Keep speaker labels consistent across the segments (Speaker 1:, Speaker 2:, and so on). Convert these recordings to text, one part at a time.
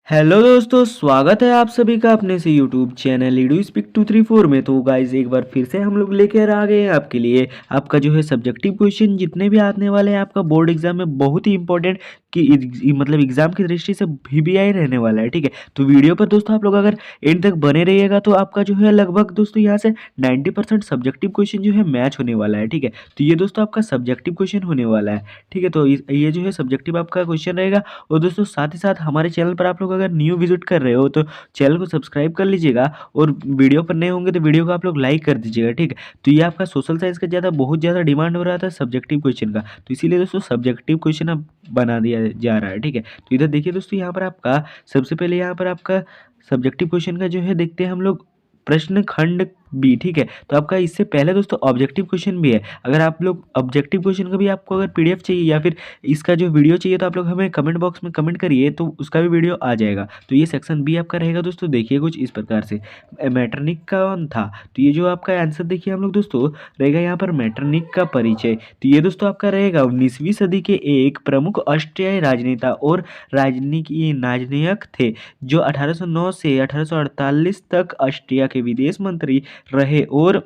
Speaker 1: Hello दोस्तों, स्वागत है आप सभी का अपने से यूट्यूब चैनल लीडू स्पीक 234 में। तो गाइज एक बार फिर से हम लोग लेकर आ गए हैं आपके लिए आपका जो है सब्जेक्टिव क्वेश्चन जितने भी आने वाले हैं आपका बोर्ड एग्जाम में बहुत ही इंपॉर्टेंट कि मतलब एग्जाम की दृष्टि से VBI रहने वाला है। ठीक है, तो वीडियो पर दोस्तों आप लोग अगर एंड तक बने रहिएगा तो आपका जो है लगभग दोस्तों यहाँ से 90% सब्जेक्टिव क्वेश्चन जो है मैच होने वाला है। ठीक है, तो ये दोस्तों आपका सब्जेक्टिव क्वेश्चन होने वाला है। ठीक है, तो ये जो है सब्जेक्टिव आपका क्वेश्चन रहेगा। और दोस्तों साथ ही साथ हमारे चैनल पर आप लोग अगर न्यू विजिट कर रहे हो तो चैनल को सब्सक्राइब कर लीजिएगा। और वीडियो पर नए होंगे तो वीडियो को आप लोग लाइक कर दीजिएगा। ठीक है, तो ये आपका सोशल साइंस का बहुत ज़्यादा डिमांड हो रहा था सब्जेक्टिव क्वेश्चन का, तो इसीलिए दोस्तों सब्जेक्टिव क्वेश्चन अब बना दिया जा रहा है। ठीक है, तो इधर देखिए दोस्तों, यहाँ पर आपका सबसे पहले यहाँ पर आपका सब्जेक्टिव क्वेश्चन का जो है देखते हैं हम लोग प्रश्न खंड बी। ठीक है, तो आपका इससे पहले दोस्तों ऑब्जेक्टिव क्वेश्चन भी है। अगर आप लोग ऑब्जेक्टिव क्वेश्चन का भी आपको अगर PDF चाहिए या फिर इसका जो वीडियो चाहिए तो आप लोग हमें कमेंट बॉक्स में कमेंट करिए, तो उसका भी वीडियो आ जाएगा। तो ये सेक्शन बी आपका रहेगा दोस्तों। देखिए कुछ इस प्रकार से मैटरनिक कौन था, तो ये जो आपका आंसर देखिए हम लोग दोस्तों रहेगा यहाँ पर मैटरनिक का परिचय। तो ये दोस्तों आपका रहेगा 19वीं सदी के एक प्रमुख ऑस्ट्रियाई राजनेता और राजनीति नायक थे जो 1809 से 1848 तक ऑस्ट्रिया के विदेश मंत्री रहे और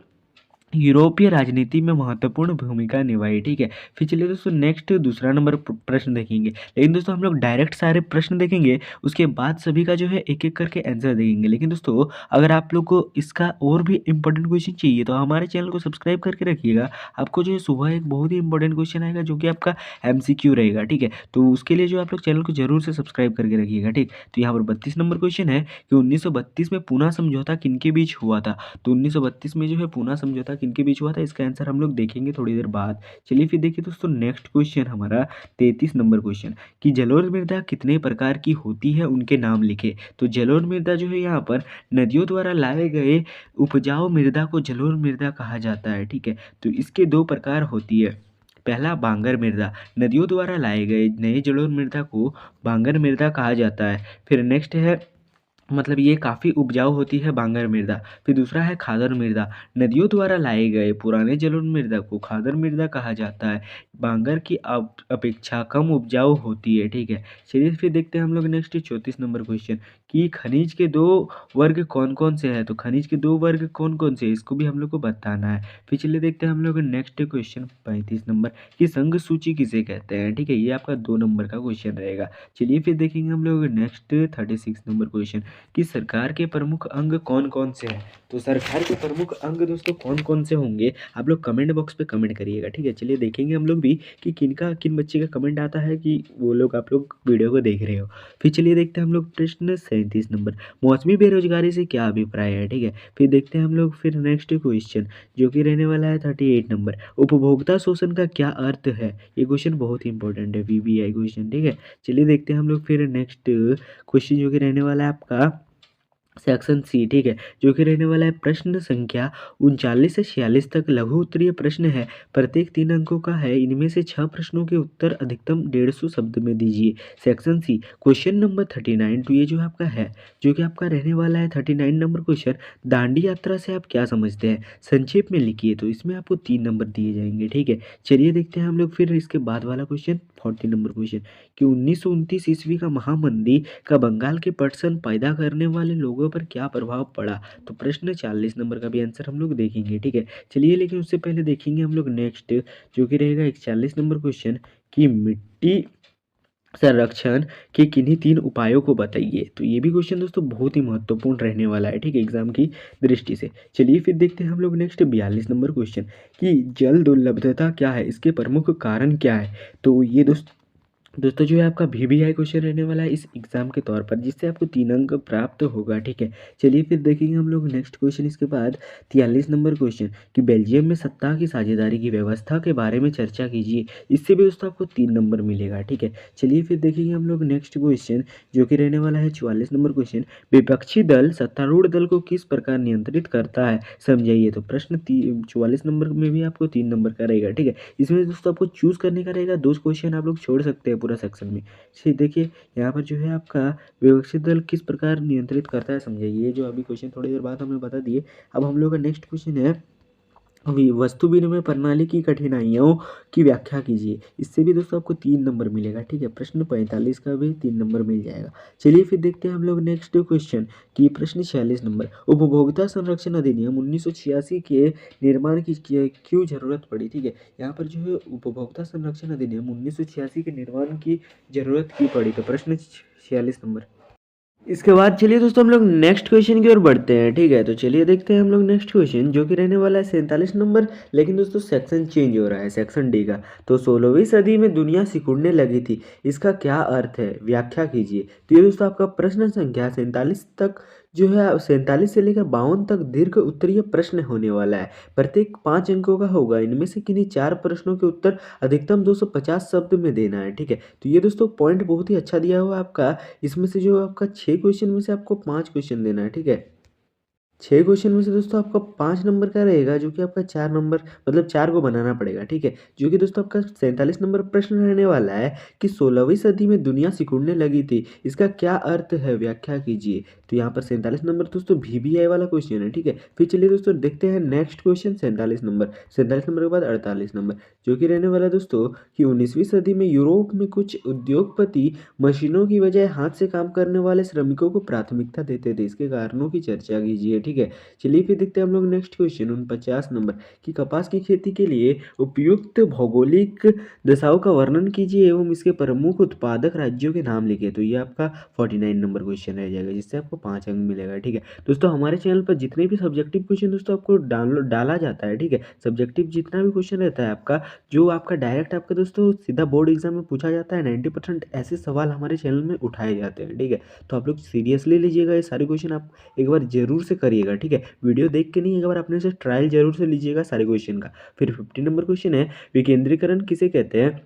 Speaker 1: यूरोपीय राजनीति में महत्वपूर्ण भूमिका निभाई। ठीक है, फिर चलिए दोस्तों नेक्स्ट दूसरा नंबर प्रश्न देखेंगे। लेकिन दोस्तों हम लोग डायरेक्ट सारे प्रश्न देखेंगे, उसके बाद सभी का जो है एक एक करके आंसर देखेंगे। लेकिन दोस्तों अगर आप लोग को इसका और भी इंपॉर्टेंट क्वेश्चन चाहिए तो हमारे चैनल को सब्सक्राइब करके रखिएगा। आपको जो है सुबह एक बहुत ही इंपॉर्टेंट क्वेश्चन आएगा जो कि आपका MCQ रहेगा। ठीक है, तो उसके लिए जो आप लोग चैनल को जरूर से सब्सक्राइब करके रखिएगा। ठीक, तो यहाँ पर 32 नंबर क्वेश्चन है कि 1932 में पूना समझौता किनके बीच हुआ था। तो 1932 में जो है पूना समझौता किनके बीच हुआ था, इसका आंसर हम लोग देखेंगे थोड़ी देर बाद। चलिए फिर देखिए दोस्तों नेक्स्ट क्वेश्चन हमारा 33 नंबर क्वेश्चन कि जलोढ़ मृदा कितने प्रकार की होती है, उनके नाम लिखे। तो जलोढ़ मृदा जो है यहाँ पर नदियों द्वारा लाए गए उपजाऊ मृदा को जलोढ़ मृदा कहा जाता है। ठीक है, तो इसके दो प्रकार होती है। पहला बांगर मृदा, नदियों द्वारा लाए गए नए जलोढ़ मृदा को बांगर मृदा कहा जाता है। फिर नेक्स्ट है मतलब ये काफ़ी उपजाऊ होती है बांगर मृदा। फिर दूसरा है खादर मृदा, नदियों द्वारा लाए गए पुराने जलोढ़ मृदा को खादर मृदा कहा जाता है। बांगर की अपेक्षा कम उपजाऊ होती है। ठीक है, चलिए फिर देखते हैं हम लोग नेक्स्ट 34 नंबर क्वेश्चन कि खनिज के दो वर्ग कौन कौन से हैं। तो खनिज के दो वर्ग कौन कौन से हैं इसको भी हम लोग को बताना है। फिर चलिए देखते हैं हम लोग नेक्स्ट क्वेश्चन 35 नंबर कि संघ सूची किसे कहते हैं। ठीक है, ये आपका 2 नंबर का क्वेश्चन रहेगा। चलिए फिर देखेंगे हम लोग नेक्स्ट 36 नंबर क्वेश्चन कि सरकार के प्रमुख अंग कौन कौन से हैं। तो सरकार के प्रमुख अंग दोस्तों कौन कौन से होंगे आप लोग कमेंट बॉक्स पे कमेंट करिएगा। ठीक है, चलिए देखेंगे हम लोग भी कि किन बच्चे का कमेंट आता है कि वो लोग आप लोग वीडियो को देख रहे हो। फिर चलिए देखते हैं हम लोग प्रश्न 37 नंबर मौसमी बेरोजगारी से क्या अभिप्राय है। ठीक है, फिर देखते हैं हम लोग फिर नेक्स्ट क्वेश्चन जो कि रहने वाला है 38 नंबर उपभोक्ता शोषण का क्या अर्थ है। ये क्वेश्चन बहुत ही इंपॉर्टेंट है, VBI क्वेश्चन। ठीक है, चलिए देखते हैं हम लोग फिर नेक्स्ट क्वेश्चन जो कि रहने वाला है आपका सेक्शन सी। ठीक है, जो कि रहने वाला है प्रश्न संख्या 39 से 46 तक लघु उत्तरीय प्रश्न है, प्रत्येक 3 अंकों का है। इनमें से 6 प्रश्नों के उत्तर अधिकतम 150 शब्द में दीजिए। सेक्शन सी क्वेश्चन नंबर 39, तो ये जो आपका है जो कि आपका रहने वाला है 39 नंबर क्वेश्चन, दांडी यात्रा से आप क्या समझते हैं, संक्षेप में लिखिए। तो इसमें आपको 3 नंबर दिए जाएंगे। ठीक है, चलिए देखते हैं हम लोग फिर इसके बाद वाला क्वेश्चन 40 नंबर क्वेश्चन कि 1929 ईस्वी का महामंदी का बंगाल के पटसन पैदा करने वाले लोगों पर क्या प्रभाव पड़ा। तो प्रश्न 40 नंबर का भी आंसर हम लोग देखेंगे। ठीक है, चलिए लेकिन उससे पहले देखेंगे हम लोग नेक्स्ट जो कि रहेगा 41 नंबर क्वेश्चन कि मिट्टी संरक्षण के किन्हीं 3 उपायों को बताइए। तो ये भी क्वेश्चन दोस्तों बहुत ही महत्वपूर्ण रहने वाला है। ठीक है, एग्जाम की दृष्टि से। चलिए फिर देखते हैं हम लोग नेक्स्ट 42 नंबर क्वेश्चन कि जल दुर्लभता क्या है, इसके प्रमुख कारण क्या है। तो ये दोस्तों जो है आपका VBI क्वेश्चन रहने वाला है इस एग्जाम के तौर पर, जिससे आपको 3 अंक प्राप्त होगा। ठीक है, चलिए फिर देखेंगे हम लोग नेक्स्ट क्वेश्चन इसके बाद 43 नंबर क्वेश्चन कि बेल्जियम में सत्ता की साझेदारी की व्यवस्था के बारे में चर्चा कीजिए। इससे भी दोस्तों आपको 3 नंबर मिलेगा। ठीक है, चलिए फिर देखेंगे हम लोग नेक्स्ट क्वेश्चन जो कि रहने वाला है 44 नंबर क्वेश्चन विपक्षी दल सत्तारूढ़ दल को किस प्रकार नियंत्रित करता है, समझाइए। तो प्रश्न 44 नंबर में भी आपको 3 नंबर का रहेगा। ठीक है, इसमें दोस्तों आपको चूज करने का रहेगा, 2 क्वेश्चन आप लोग छोड़ सकते हैं पूरा सेक्शन में। देखिए यहाँ पर जो है आपका विपक्षी दल किस प्रकार नियंत्रित करता है, समझाइए। ये जो अभी क्वेश्चन थोड़ी देर बाद हमने बता दिए। अब हम लोग का नेक्स्ट क्वेश्चन है वस्तु विनिमय प्रणाली की कठिनाइयों की व्याख्या कीजिए। इससे भी दोस्तों आपको 3 नंबर मिलेगा। ठीक है, प्रश्न 45 का भी 3 नंबर मिल जाएगा। चलिए फिर देखते हैं हम लोग नेक्स्ट क्वेश्चन की प्रश्न 46 नंबर। उपभोक्ता संरक्षण अधिनियम 1986 के निर्माण की क्यों जरूरत पड़ी। ठीक है, यहाँ पर जो है उपभोक्ता संरक्षण अधिनियम 1986 के निर्माण की जरूरत क्यों पड़ी, तो प्रश्न 46 नंबर। इसके बाद चलिए दोस्तों हम लोग नेक्स्ट क्वेश्चन की ओर बढ़ते हैं। ठीक है, तो चलिए देखते हैं हम लोग नेक्स्ट क्वेश्चन जो कि रहने वाला है 47 नंबर। लेकिन दोस्तों सेक्शन चेंज हो रहा है, सेक्शन डी का। तो 16वीं सदी में दुनिया सिकुड़ने लगी थी, इसका क्या अर्थ है, व्याख्या कीजिए। तो ये दोस्तों आपका प्रश्न संख्या 47 तक जो है 47 से लेकर 52 तक दीर्घ उत्तरीय प्रश्न होने वाला है। प्रत्येक 5 अंकों का होगा। इनमें से किन्हीं 4 प्रश्नों के उत्तर अधिकतम 250 शब्द में देना है। ठीक है, तो ये दोस्तों पॉइंट बहुत ही अच्छा दिया हुआ है आपका। इसमें से जो आपका 6 क्वेश्चन में से आपको 5 क्वेश्चन देना है। ठीक है, 6 क्वेश्चन में से दोस्तों आपका 5 नंबर का रहेगा, जो कि आपका 4 नंबर मतलब 4 को बनाना पड़ेगा। ठीक है, जो कि दोस्तों आपका 47 नंबर प्रश्न रहने वाला है कि 16वीं सदी में दुनिया सिकुड़ने लगी थी, इसका क्या अर्थ है, व्याख्या कीजिए। तो यहाँ पर 47 नंबर दोस्तों VBI वाला क्वेश्चन है। ठीक है, फिर चलिए दोस्तों देखते हैं नेक्स्ट क्वेश्चन 47 नंबर। 47 नंबर के बाद 48 नंबर, जो कि रहने वाला है दोस्तों कि 19वीं सदी में यूरोप में कुछ उद्योगपति मशीनों की बजाय हाथ से काम करने वाले श्रमिकों को प्राथमिकता देते थे, इसके कारणों की चर्चा कीजिए। ठीक है, चलिए फिर देखते हैं हम लोग नेक्स्ट क्वेश्चन 49 नंबर कि कपास की खेती के लिए उपयुक्त भौगोलिक दशाओं का वर्णन कीजिए एवं इसके प्रमुख उत्पादक राज्यों के नाम लिखिए। तो ये आपका 49 नंबर क्वेश्चन रह जाएगा, जिससे आपको 5 अंक मिलेगा। ठीक है दोस्तों, हमारे चैनल पर जितने भी सब्जेक्टिव क्वेश्चन दोस्तों आपको डाउनलोड डाला जाता है। ठीक है, सब्जेक्टिव जितना भी क्वेश्चन रहता है आपका, जो आपका डायरेक्ट आपका दोस्तों सीधा बोर्ड एग्जाम में पूछा जाता है, 90% ऐसे सवाल हमारे चैनल में उठाए जाते हैं। ठीक है, तो आप लोग सीरियसली लीजिएगा, ये सारे क्वेश्चन आप एक बार जरूर से करिएगा। ठीक है, वीडियो देख के नहीं, एक बार अपने से ट्रायल जरूर से लीजिएगा सारे क्वेश्चन का। फिर 50 नंबर क्वेश्चन है, विकेंद्रीकरण किसे कहते हैं,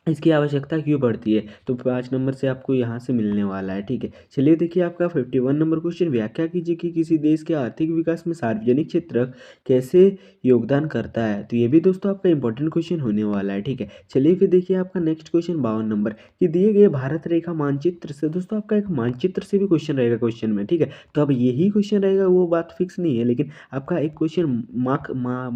Speaker 1: इसकी आवश्यकता क्यों पड़ती है। तो 5 नंबर से आपको यहाँ से मिलने वाला है। ठीक है, चलिए देखिए आपका 51 नंबर क्वेश्चन, व्याख्या कीजिए कि किसी देश के आर्थिक विकास में सार्वजनिक क्षेत्र कैसे योगदान करता है। तो ये भी दोस्तों आपका इंपॉर्टेंट क्वेश्चन होने वाला है। ठीक है, चलिए फिर देखिए आपका नेक्स्ट क्वेश्चन 52 नंबर कि दिए गए भारत रेखा मानचित्र से, दोस्तों आपका एक मानचित्र से भी क्वेश्चन रहेगा क्वेश्चन में। ठीक है, तो अब यही क्वेश्चन रहेगा, वो बात फिक्स नहीं है, लेकिन आपका एक क्वेश्चन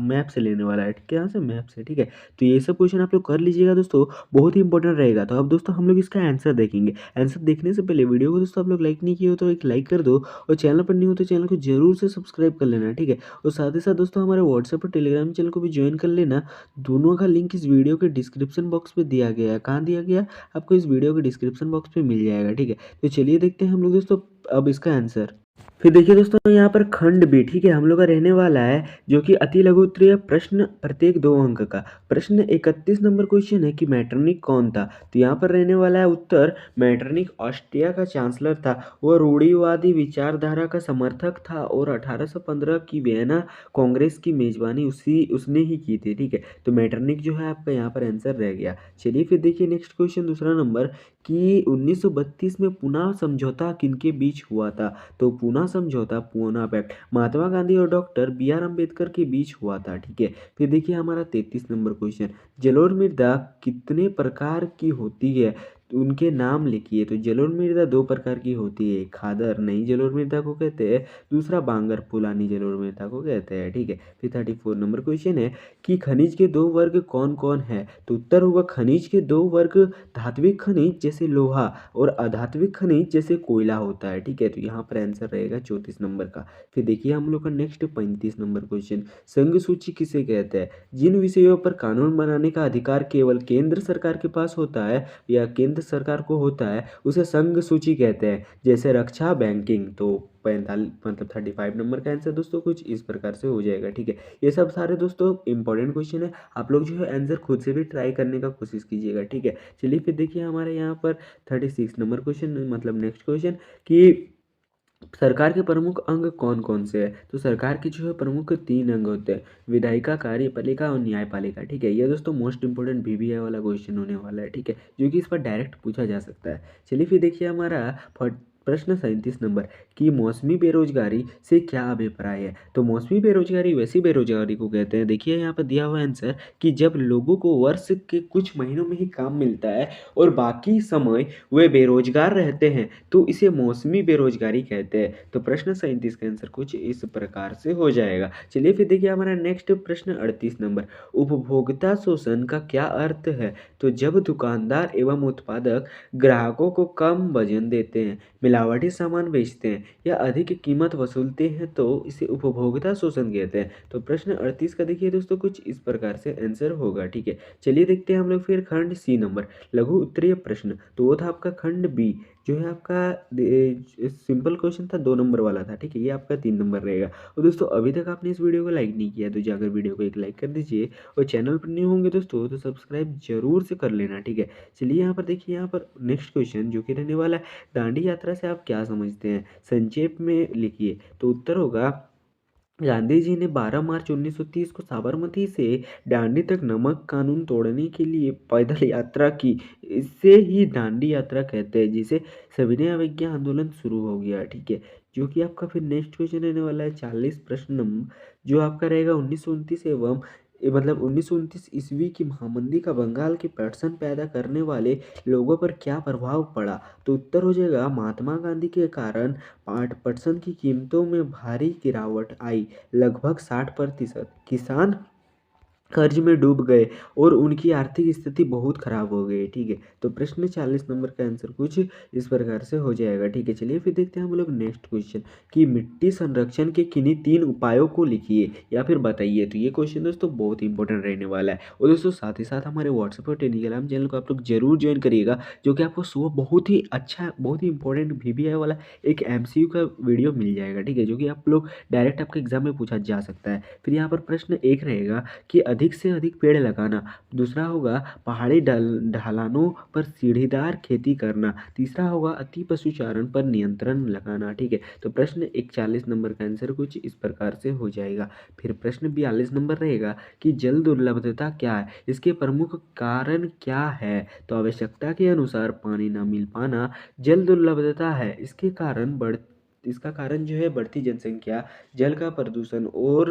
Speaker 1: मैप से लेने वाला है। क्या से मैप से। ठीक है, तो ये सब क्वेश्चन आप लोग कर लीजिएगा दोस्तों, बहुत ही इंपॉर्टेंट रहेगा। तो अब दोस्तों हम लोग इसका आंसर देखेंगे। आंसर देखने से पहले वीडियो को दोस्तों आप लोग लाइक नहीं किए हो तो एक लाइक कर दो, और चैनल पर नहीं हो तो चैनल को जरूर से सब्सक्राइब कर लेना। ठीक है, और साथ ही साथ दोस्तों हमारे व्हाट्सएप और टेलीग्राम चैनल को भी ज्वाइन कर लेना। दोनों का लिंक इस वीडियो के डिस्क्रिप्शन बॉक्स में दिया गया है। कहाँ दिया गया, आपको इस वीडियो के डिस्क्रिप्शन बॉक्स में मिल जाएगा। ठीक है, तो चलिए देखते हैं हम लोग दोस्तों अब इसका आंसर। फिर देखिए दोस्तों यहाँ पर खंड बी, ठीक है, हम लोग का रहने वाला है जो कि अति लघु उत्तरीय प्रश्न, प्रत्येक 2 अंक का। प्रश्न 31 नंबर क्वेश्चन है कि मैटरनिक कौन था। तो यहाँ पर रहने वाला है उत्तर, मैटरनिक ऑस्ट्रिया का चांसलर था। वह रूढ़िवादी विचारधारा का समर्थक था और 1815 की वियना कांग्रेस की मेजबानी उसने ही की थी। ठीक है, तो मैटरनिक जो है आपका यहाँ पर आंसर रह गया। चलिए फिर देखिए नेक्स्ट क्वेश्चन दूसरा नंबर कि 1932 में पुना समझौता किनके बीच हुआ था। तो पूना समझौता, पूना पैक्ट, महात्मा गांधी और डॉक्टर BR अम्बेडकर के बीच हुआ था। ठीक है, फिर देखिए हमारा 33 नंबर क्वेश्चन, जलोढ़ मृदा कितने प्रकार की होती है, तो उनके नाम लिखिए। तो जलोढ़ मृदा 2 प्रकार की होती है, खादर नई जलोढ़ मृदा को कहते हैं, दूसरा बांगर पुरानी जलोढ़ मृदा को कहते हैं। ठीक है, फिर 34 नंबर क्वेश्चन है कि खनिज के 2 वर्ग कौन कौन है। तो उत्तर होगा खनिज के 2 वर्ग, धात्विक खनिज जैसे लोहा और अधात्विक खनिज जैसे कोयला होता है। ठीक है, तो यहाँ पर आंसर रहेगा 34 नंबर का। फिर देखिए हम लोग का नेक्स्ट 35 नंबर क्वेश्चन, संघ सूची किसे कहते हैं। जिन विषयों पर कानून बनाने का अधिकार केवल केंद्र सरकार के पास होता है या केंद्र सरकार को होता है, उसे संघ सूची कहते हैं, जैसे रक्षा, बैंकिंग। तो 45 मतलब 35 नंबर का आंसर दोस्तों कुछ इस प्रकार से हो जाएगा। ठीक है, ये सब सारे दोस्तों इंपॉर्टेंट क्वेश्चन है, आप लोग जो है आंसर खुद से भी ट्राई करने का कोशिश कीजिएगा। ठीक है, चलिए फिर देखिए हमारे यहाँ पर 36 नंबर क्वेश्चन मतलब नेक्स्ट क्वेश्चन कि सरकार के प्रमुख अंग कौन कौन से हैं। तो सरकार के जो है प्रमुख 3 अंग होते हैं, विधायिका, कार्यपालिका और न्यायपालिका। ठीक है, ये दोस्तों मोस्ट इंपोर्टेंट VBI वाला क्वेश्चन होने वाला है। ठीक है, जो कि इस पर डायरेक्ट पूछा जा सकता है। चलिए फिर देखिए हमारा प्रश्न 37 नंबर कि मौसमी बेरोजगारी से क्या अभिप्राय है। तो मौसमी बेरोजगारी वैसी बेरोजगारी को कहते हैं, देखिए यहाँ पर दिया हुआ आंसर, कि जब लोगों को वर्ष के कुछ महीनों में ही काम मिलता है और बाकी समय वे बेरोजगार रहते हैं, तो इसे मौसमी बेरोजगारी कहते हैं। तो प्रश्न 37 का आंसर कुछ इस प्रकार से हो जाएगा। चलिए फिर देखिए हमारा नेक्स्ट प्रश्न 38 नंबर, उपभोक्ता शोषण का क्या अर्थ है। तो जब दुकानदार एवं उत्पादक ग्राहकों को कम वजन देते हैं, मिलावटी सामान बेचते हैं या अधिक कीमत वसूलते हैं, तो इसे उपभोक्ता शोषण कहते हैं। तो प्रश्न 38 का देखिए दोस्तों कुछ इस प्रकार से आंसर होगा। ठीक है, चलिए देखते हैं हम लोग फिर खंड सी नंबर, लघु उत्तरीय प्रश्न। तो वो था आपका खंड बी, जो है आपका सिंपल क्वेश्चन था, 2 नंबर वाला था। ठीक है, ये आपका 3 नंबर रहेगा। और दोस्तों अभी तक आपने इस वीडियो को लाइक नहीं किया तो जाकर वीडियो को एक लाइक कर दीजिए, और चैनल पर न्यू होंगे दोस्तों तो सब्सक्राइब जरूर से कर लेना। ठीक है, चलिए यहाँ पर देखिए, यहाँ पर नेक्स्ट क्वेश्चन जो कि रहने वाला है, दांडी यात्रा से आप क्या समझते हैं, संक्षेप में लिखिए। तो उत्तर होगा, गांधी जी ने 12 मार्च 1930 को साबरमती से दांडी तक नमक कानून तोड़ने के लिए पैदल यात्रा की। इससे ही दांडी यात्रा कहते हैं, जिसे सविनय अवज्ञा आंदोलन शुरू हो गया। ठीक है, जो कि आपका फिर नेक्स्ट क्वेश्चन रहने वाला है 40 प्रश्न नंबर, जो आपका रहेगा 1929 एवं मतलब 1929 ईस्वी की महामंदी का बंगाल के पटसन पैदा करने वाले लोगों पर क्या प्रभाव पड़ा। तो उत्तर हो जाएगा, महात्मा गांधी के कारण पटसन की कीमतों में भारी गिरावट आई, लगभग 60%। किसान कर्ज में डूब गए और उनकी आर्थिक स्थिति बहुत खराब हो गई। ठीक है, तो प्रश्न 40 नंबर का आंसर कुछ इस प्रकार से हो जाएगा। ठीक है, चलिए फिर देखते हैं हम लोग नेक्स्ट क्वेश्चन कि मिट्टी संरक्षण के किन्हीं 3 उपायों को लिखिए या फिर बताइए। तो ये क्वेश्चन दोस्तों बहुत ही इंपॉर्टेंट रहने वाला है। और दोस्तों साथ ही साथ हमारे व्हाट्सएप और टेलीग्राम चैनल को आप लोग जरूर ज्वाइन करिएगा, जो कि आपको सुबह बहुत ही अच्छा, बहुत ही इंपॉर्टेंट VBI वाला एक MCQ का वीडियो मिल जाएगा। ठीक है, जो कि आप लोग डायरेक्ट आपके एग्जाम में पूछा जा सकता है। फिर यहाँ पर प्रश्न 1 रहेगा कि अधिक से अधिक पेड़ लगाना। दूसरा होगा पहाड़ी ढलानों पर सीढ़ीदार खेती करना। तीसरा होगा अति पशुचारण पर नियंत्रण लगाना। ठीक है, तो प्रश्न 41 नंबर का आंसर कुछ इस प्रकार से हो जाएगा। फिर प्रश्न 42 नंबर रहेगा कि जल दुर्लभता क्या है, इसके प्रमुख कारण क्या है। तो आवश्यकता के अनुसार पानी न मिल पाना जल दुर्लभता है। इसका कारण जो है बढ़ती जनसंख्या, जल का प्रदूषण और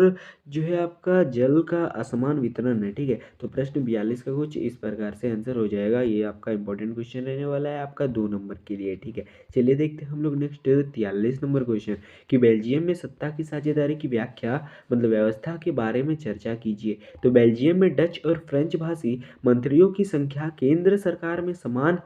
Speaker 1: जो है आपका जल का असमान वितरण है। ठीक है, तो प्रश्न 42 का कुछ इस प्रकार से आंसर हो जाएगा। ये आपका इंपॉर्टेंट क्वेश्चन रहने वाला है आपका 2 नंबर के लिए। ठीक है, चलिए देखते हैं हम लोग नेक्स्ट 43 नंबर क्वेश्चन कि बेल्जियम में सत्ता की साझेदारी की व्याख्या मतलब व्यवस्था के बारे में चर्चा कीजिए। तो बेल्जियम में डच और फ्रेंच भाषी मंत्रियों की संख्या केंद्र सरकार में समान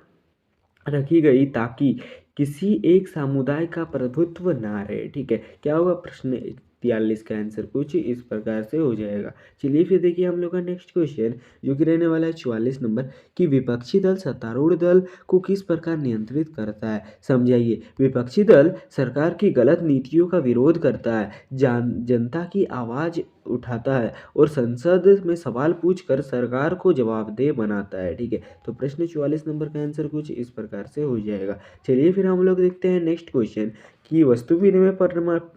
Speaker 1: रखी गई, ताकि किसी एक समुदाय का प्रभुत्व ना रहे। ठीक है, क्या होगा, प्रश्न 43 का आंसर कुछ इस प्रकार से हो जाएगा। चलिए फिर देखिए हम लोग का नेक्स्ट क्वेश्चन जो कि रहने वाला है 44 नंबर कि विपक्षी दल सत्तारूढ़ दल को किस प्रकार नियंत्रित करता है, समझाइए। विपक्षी दल सरकार की गलत नीतियों का विरोध करता है, जनता की आवाज उठाता है और संसद में सवाल पूछकर सरकार को जवाबदेह बनाता है। ठीक है, तो प्रश्न 44 नंबर का आंसर कुछ इस प्रकार से हो जाएगा। चलिए फिर हम लोग देखते हैं नेक्स्ट क्वेश्चन कि वस्तु विनिमय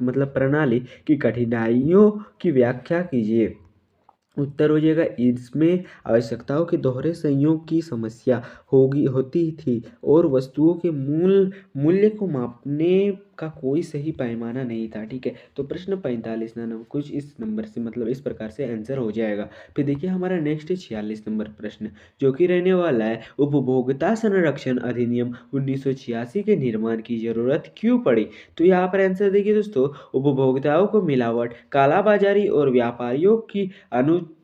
Speaker 1: मतलब प्रणाली की कठिनाइयों की व्याख्या कीजिए। उत्तर हो जाएगा, इसमें आवश्यकताओं के दोहरे संयोग की समस्या होती थी और वस्तुओं के मूल्य को मापने का कोई सही पैमाना नहीं था। ठीक है, तो प्रश्न 45 ना कुछ इस नंबर से मतलब इस प्रकार से आंसर हो जाएगा। फिर देखिए हमारा नेक्स्ट 46 नंबर प्रश्न जो कि रहने वाला है, उपभोक्ता संरक्षण अधिनियम 1986 के निर्माण की जरूरत क्यों पड़ी। तो यहाँ पर आंसर देखिए दोस्तों, उपभोक्ताओं को मिलावट, कालाबाजारी और व्यापारियों की अनुचित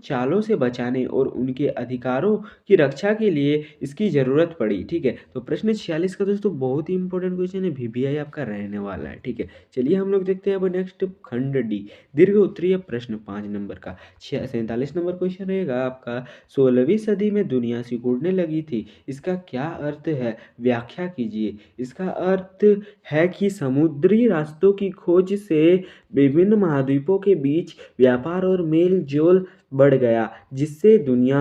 Speaker 1: चालों से बचाने और उनके अधिकारों की रक्षा के लिए इसकी जरूरत पड़ी। ठीक है, तो प्रश्न 46 का दोस्तों बहुत ही इंपॉर्टेंट क्वेश्चन है, VBI आपका रहने वाला है। ठीक है, चलिए हम लोग देखते हैं अब नेक्स्ट खंड डी, दीर्घ उत्तरीय प्रश्न 5 नंबर का 47 नंबर क्वेश्चन रहेगा आपका, 16वीं सदी में दुनिया सिकुड़ने लगी थी, इसका क्या अर्थ है, व्याख्या कीजिए। इसका अर्थ है कि समुद्री रास्तों की खोज से विभिन्न महाद्वीपों के बीच व्यापार और मेल जोल बढ़ गया, जिससे दुनिया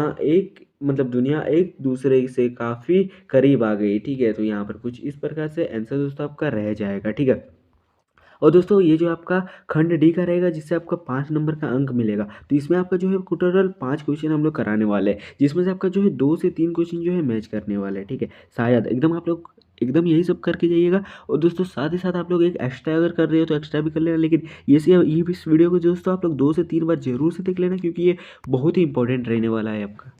Speaker 1: एक दूसरे से काफ़ी करीब आ गई। ठीक है, तो यहाँ पर कुछ इस प्रकार से आंसर दोस्तों आपका रह जाएगा। ठीक है, और दोस्तों ये जो आपका खंड डी का रहेगा जिससे आपका 5 नंबर का अंक मिलेगा, तो इसमें आपका जो है टोटल 5 क्वेश्चन हम लोग कराने वाले हैं, जिसमें से आपका जो है 2 से 3 क्वेश्चन जो है मैच करने वाले हैं। ठीक है, शायद एकदम आप लोग एकदम यही सब करके जाइएगा। और दोस्तों साथ ही साथ आप लोग एक एक्स्ट्रा अगर कर रहे हो तो एक्स्ट्रा भी कर लेना, लेकिन ये भी इस वीडियो को दोस्तों आप लोग 2 से 3 बार जरूर से देख लेना, क्योंकि ये बहुत ही इंपॉर्टेंट रहने वाला है आपका।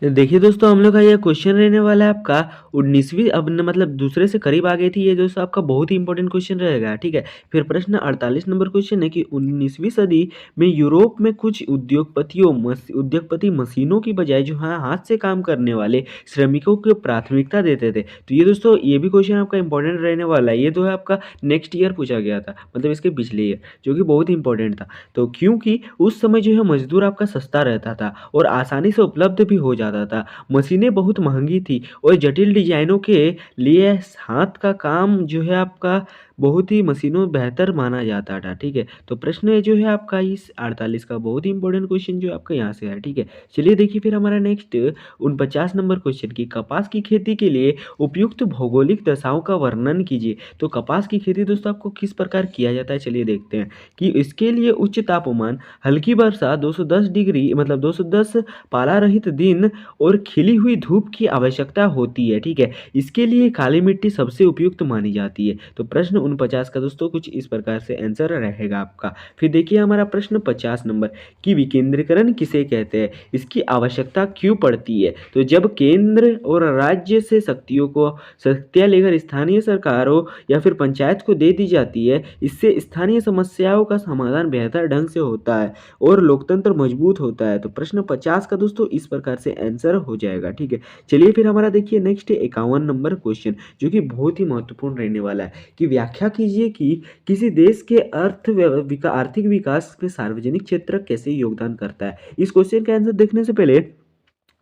Speaker 1: देखिए दोस्तों, हम लोग का ये क्वेश्चन रहने वाला है आपका 19वीं, अब न मतलब दूसरे से करीब आ गई थी ये दोस्तों, आपका बहुत ही इंपॉर्टेंट क्वेश्चन रहेगा, ठीक है। फिर प्रश्न 48 नंबर क्वेश्चन है कि 19वीं सदी में यूरोप में कुछ उद्योगपति मशीनों की बजाय जो है हाथ से काम करने वाले श्रमिकों को प्राथमिकता देते थे। तो ये दोस्तों ये भी क्वेश्चन आपका इंपॉर्टेंट रहने वाला है। ये तो है आपका नेक्स्ट ईयर पूछा गया था, मतलब इसके पिछले ईयर, जो कि बहुत ही इंपॉर्टेंट था। तो क्योंकि उस समय जो है मजदूर आपका सस्ता रहता था और आसानी से उपलब्ध भी हो जाता था। मशीनें बहुत महंगी थी और जटिल डिजाइनों के लिए हाथ का काम जो है आपका बहुत ही मशीनों बेहतर माना जाता था, ठीक है। तो प्रश्न जो है आपका इस 48 का बहुत ही इंपॉर्टेंट क्वेश्चन जो आपका यहाँ से है, ठीक है। चलिए देखिए फिर हमारा नेक्स्ट 49 नंबर क्वेश्चन की कपास की खेती के लिए उपयुक्त भौगोलिक दशाओं का वर्णन कीजिए। तो कपास की खेती दोस्तों आपको किस प्रकार किया जाता है, चलिए देखते हैं। कि इसके लिए उच्च तापमान, हल्की वर्षा, 210 डिग्री मतलब 210 पाला रहित दिन और खिली हुई धूप की आवश्यकता होती है, ठीक है। इसके लिए काली मिट्टी सबसे उपयुक्त मानी जाती है। तो प्रश्न 49 का दोस्तों कुछ इस प्रकार से आंसर रहेगा आपका। फिर देखिए हमारा प्रश्न 50 नंबर कि विकेंद्रीकरण किसे कहते हैं, इसकी आवश्यकता क्यों पड़ती है। तो जब केंद्र और राज्य से शक्तियां लेकर स्थानीय सरकारों या फिर पंचायत को दे दी जाती है, इससे स्थानीय समस्याओं का समाधान बेहतर ढंग से होता है और लोकतंत्र मजबूत होता है। तो प्रश्न 50 का दोस्तों इस प्रकार से आंसर हो जाएगा, ठीक है। चलिए फिर हमारा देखिए नेक्स्ट 51 नंबर क्वेश्चन, जो कि बहुत ही महत्वपूर्ण रहने वाला है कि व्याख्या कीजिए कि किसी देश के आर्थिक विकास में सार्वजनिक क्षेत्र कैसे योगदान करता है। इस क्वेश्चन का आंसर देखने से पहले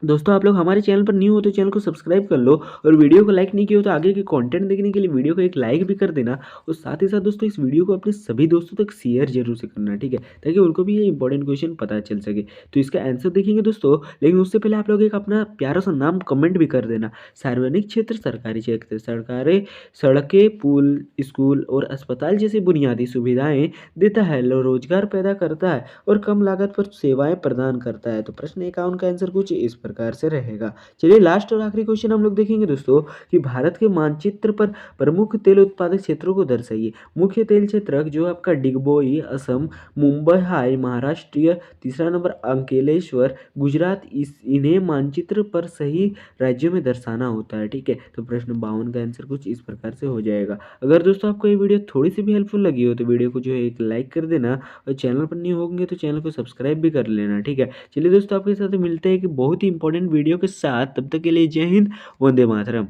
Speaker 1: दोस्तों आप लोग हमारे चैनल पर न्यू हो तो चैनल को सब्सक्राइब कर लो, और वीडियो को लाइक नहीं किया हो तो आगे के कंटेंट देखने के लिए वीडियो को एक लाइक भी कर देना। और साथ ही साथ दोस्तों इस वीडियो को अपने सभी दोस्तों तक शेयर जरूर से करना, ठीक है, ताकि उनको भी ये इंपॉर्टेंट क्वेश्चन पता चल सके। तो इसका आंसर देखेंगे दोस्तों, लेकिन उससे पहले आप लोग एक अपना प्यारा सा नाम कमेंट भी कर देना। सार्वजनिक क्षेत्र, सरकारी क्षेत्र, सरकारें सड़कें, पुल, स्कूल और अस्पताल जैसी बुनियादी सुविधाएं देता है, रोजगार पैदा करता है और कम लागत पर सेवाएं प्रदान करता है। तो प्रश्न 51 का आंसर कुछ इस प्रकार से रहेगा। चलिए लास्ट और आखिरी क्वेश्चन हम लोग देखेंगे दोस्तों कि भारत के मानचित्र पर प्रमुख तेल उत्पादक क्षेत्रों को दर्शाइए। मुख्य तेल क्षेत्र जो आपका डिगबोई असम, मुंबई हाई महाराष्ट्र, तीसरा नंबर अंकलेश्वर गुजरात, इन्हें मानचित्र पर सही राज्यों में दर्शाना होता है, ठीक है। तो प्रश्न 52 का आंसर कुछ इस प्रकार से हो जाएगा। अगर दोस्तों आपको ये वीडियो थोड़ी सी भी हेल्पफुल लगी हो तो वीडियो को जो है एक लाइक कर देना, और चैनल पर नहीं होंगे तो चैनल को सब्सक्राइब भी कर लेना, ठीक है। चलिए दोस्तों आपके साथ मिलते हैं कि बहुत ही इंपॉर्टेंट वीडियो के साथ, तब तक के लिए जय हिंद, वंदे मातरम।